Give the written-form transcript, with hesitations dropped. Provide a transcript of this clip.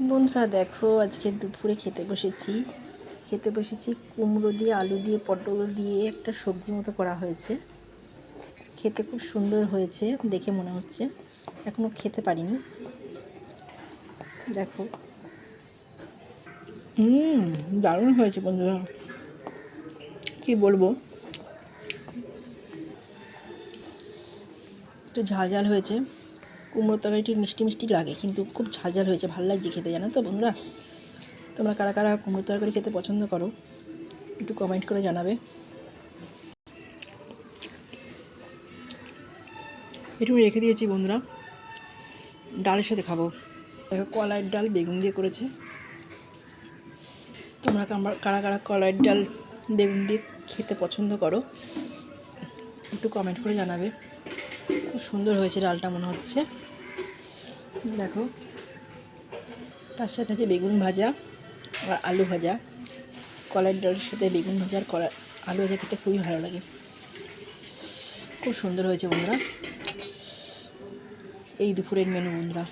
বন্ধুরা দেখো, আজকে দুপুরে খেতে বসেছি কুমড়ো দিয়ে, আলু দিয়ে, পটল দিয়ে একটা সবজি মতো করা হয়েছে। খেতে খুব সুন্দর হয়েছে দেখে মনে হচ্ছে। এখনো খেতে পারিনি। দেখো, দারুণ হয়েছে বন্ধুরা, কি বলবো। একটু ঝাল ঝাল হয়েছে। কুমড়ো তরকারিটি মিষ্টি মিষ্টি লাগে, কিন্তু খুব ঝাল ঝাল হয়েছে, ভালো লাগছে খেতে, জানো তো বন্ধুরা। তোমরা কারা কারা কুমড়ো তরকারি খেতে পছন্দ করো একটু কমেন্ট করে জানাবে। একটু রেখে দিয়েছি বন্ধুরা, ডালের সাথে খাবো। দেখো, কলাইয়ের ডাল বেগুন দিয়ে করেছে। তোমরা কারা কারা কলাইয়ের ডাল বেগুন দিয়ে খেতে পছন্দ করো একটু কমেন্ট করে জানাবে। খুব সুন্দর হয়েছে ডালটা মনে হচ্ছে। দেখো, তার সাথে আছে বেগুন ভাজা আর আলু ভাজা। কলাইয়ের ডালের সাথে বেগুন ভাজা আর আলু ভাজা খেতে খুবই ভালো লাগে। খুব সুন্দর হয়েছে বন্ধুরা এই দুপুরের মেনু বন্ধুরা।